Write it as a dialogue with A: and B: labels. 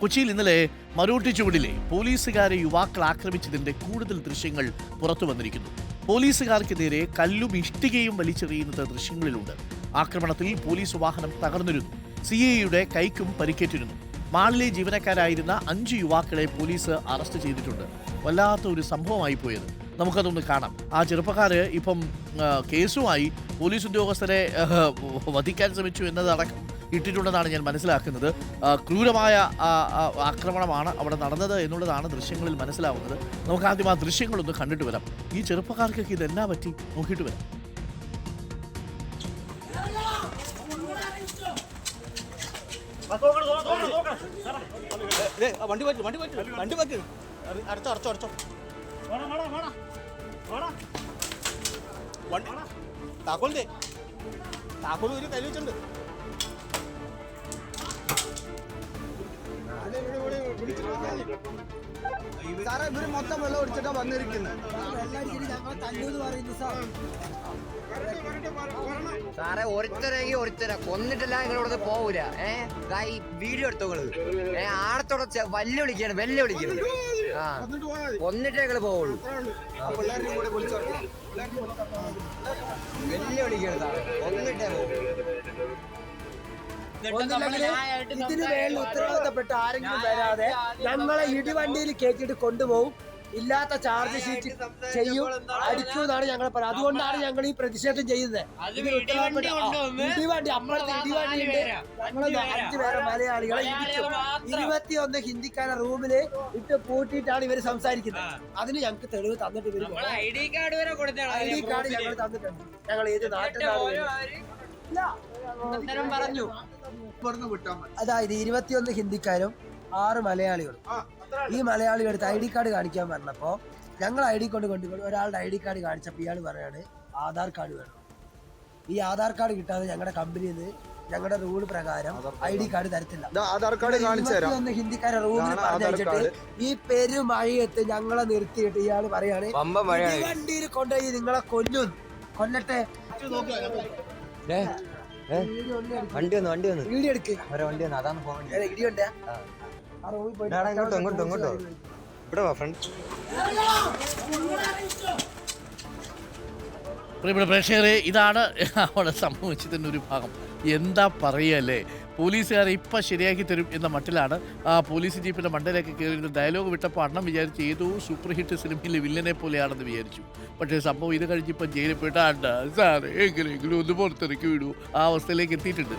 A: കൊച്ചിയിൽ ഇന്നലെ മരോട്ടി ചുവടിലെ പോലീസുകാരെ യുവാക്കൾ ആക്രമിച്ചതിന്റെ കൂടുതൽ ദൃശ്യങ്ങൾ പുറത്തു വന്നിരിക്കുന്നു. പോലീസുകാർക്ക് നേരെ കല്ലും ഇഷ്ടികയും വലിച്ചെറിയുന്നത് ദൃശ്യങ്ങളിലുണ്ട്. ആക്രമണത്തിൽ പോലീസ് വാഹനം തകർന്നിരുന്നു. സിഐയുടെ കൈക്കും പരിക്കേറ്റിരുന്നു. മാളിലെ ജീവനക്കാരായിരുന്ന 5 യുവാക്കളെ പോലീസ് അറസ്റ്റ് ചെയ്തിട്ടുണ്ട്. വല്ലാത്ത ഒരു സംഭവമായി പോയത്. നമുക്കതൊന്ന് കാണാം. ആ ചെറുപ്പക്കാര് ഇപ്പം കേസുമായി പോലീസ് ഉദ്യോഗസ്ഥരെ വധിക്കാൻ ശ്രമിച്ചു എന്നതടക്കം ഇട്ടിട്ടുണ്ടെന്നാണ് ഞാൻ മനസ്സിലാക്കുന്നത്. ക്രൂരമായ ആക്രമണമാണ് അവിടെ നടന്നത് എന്നുള്ളതാണ് ദൃശ്യങ്ങളിൽ മനസ്സിലാവുന്നത്. നമുക്ക് ആദ്യം ആ ദൃശ്യങ്ങളൊന്ന് കണ്ടിട്ട് വരാം. ഈ ചെറുപ്പക്കാർക്കൊക്കെ ഇതെന്നാ പറ്റി നോക്കിയിട്ട് വരാം.
B: താക്കോൽ ഒരു കയ്യിൽ വെച്ചിട്ടുണ്ട്. സാറേ ഇവര് മൊത്തം വെള്ളം ഒടിച്ചിട്ടാ വന്നിരിക്കുന്നത്.
C: സാറേ ഒരുത്തരെങ്കിൽ ഒരുത്തര കൊന്നിട്ടില്ല നിങ്ങളിവിടെ പോവൂല. ഈ വീഡിയോ എടുത്തോള് ആടത്തോടെ വെല്ലുവിളിക്കാണ് ആ കൊന്നിട്ടേ നിങ്ങള് പോവുള്ളൂ. വെല്ലുവിളിക്കാണ് സാറേ, കൊന്നിട്ടേ പോവുള്ളൂ.
D: ഇതിന് വേണ്ടി ഉത്തരവാദിത്തപ്പെട്ട് ആരെങ്കിലും വരാതെ ഞങ്ങളെ ഇടിവണ്ടിയിൽ കയറ്റിയിട്ട് കൊണ്ടുപോകും. ഇല്ലാത്ത ചാർജ് ഷീറ്റ് ചെയ്യും, അടിക്കും എന്നാണ് ഞങ്ങൾ പറയുന്നത്. അതുകൊണ്ടാണ് ഞങ്ങൾ ഈ പ്രതിഷേധം ചെയ്യുന്നത്. ഇടിവണ്ടി അമ്പലത്തിൽ ഇടിവണ്ടിയുണ്ട്. ഞങ്ങൾ 5 പേരെ മലയാളികളെ ഇടിച്ചു. 21 ഹിന്ദിക്കാരെ റൂമില് ഇട്ട് പൂട്ടിയിട്ടാണ് ഇവര് സംസാരിക്കുന്നത്. അതിന് ഞങ്ങൾക്ക് തെളിവ് തന്നിട്ട് ഇവര് ID കാർഡ് ഞങ്ങൾ തന്നിട്ടുണ്ട്. ഞങ്ങൾ ഏത് നാട്ടിലാണ് പറഞ്ഞു. അതായത് 21 ഹിന്ദിക്കാരും 6 മലയാളികളും. ഈ മലയാളികൾ എടുത്ത് ID കാർഡ് കാണിക്കാൻ പറഞ്ഞപ്പോ ഞങ്ങൾ ID കൊണ്ടുപോയി ഒരാളുടെ ID കാർഡ് കാണിച്ചപ്പോൾ ഇയാൾ പറയാണ് ആധാർ കാർഡ് വേണം. ഈ ആധാർ കാർഡ് കിട്ടാതെ ഞങ്ങളുടെ കമ്പനിയിൽ നിന്ന് ഞങ്ങളുടെ റൂൾ പ്രകാരം ID കാർഡ് തരത്തില്ല.
B: ആധാർ കാർഡ് 21
D: ഹിന്ദിക്കാരെ റൂമിൽ പറഞ്ഞിട്ട് ഈ പെരുമഴയത്ത് ഞങ്ങളെ നിർത്തിയിട്ട് ഇയാൾ പറയാണ് വണ്ടിയിൽ കൊണ്ടുപോയി നിങ്ങളെ കൊല്ലട്ടെ.
C: വണ്ടി വന്നു
D: വീഡിയോ എടുക്ക്.
C: വണ്ടി വന്നു, അതാണ് പോകാൻ.
D: വീഡിയോ ഉണ്ട്.
C: ഇങ്ങോട്ടോ ഇവിടെ വാ ഫ്രണ്ട്.
A: പ്രിയപ്പെട്ട പ്രേക്ഷകരെ, ഇതാണ് അവിടെ സംഭവിച്ചതിൻ്റെ ഒരു ഭാഗം. എന്താ പറയല്ലേ, പോലീസുകാരെ ഇപ്പം ശരിയാക്കി തരും എന്ന മട്ടിലാണ് ആ പോലീസ് ജീപ്പിൻ്റെ മണ്ടയിലേക്ക് കയറിയിട്ട് ഡയലോഗ് വിട്ടപ്പോൾ അണ്ണം വിചാരിച്ച് ഏതോ സൂപ്പർ ഹിറ്റ് സിനിമയിലെ വില്ലനെ പോലെയാണെന്ന് വിചാരിച്ചു. പക്ഷേ സംഭവം ഇത് കഴിഞ്ഞിപ്പം ജയിലിൽ പോയിട്ട് സാറേ എങ്ങനെയെങ്കിലും ഒന്ന് പുറത്തിറക്കി വിടൂ ആ അവസ്ഥയിലേക്ക് എത്തിയിട്ടുണ്ട്.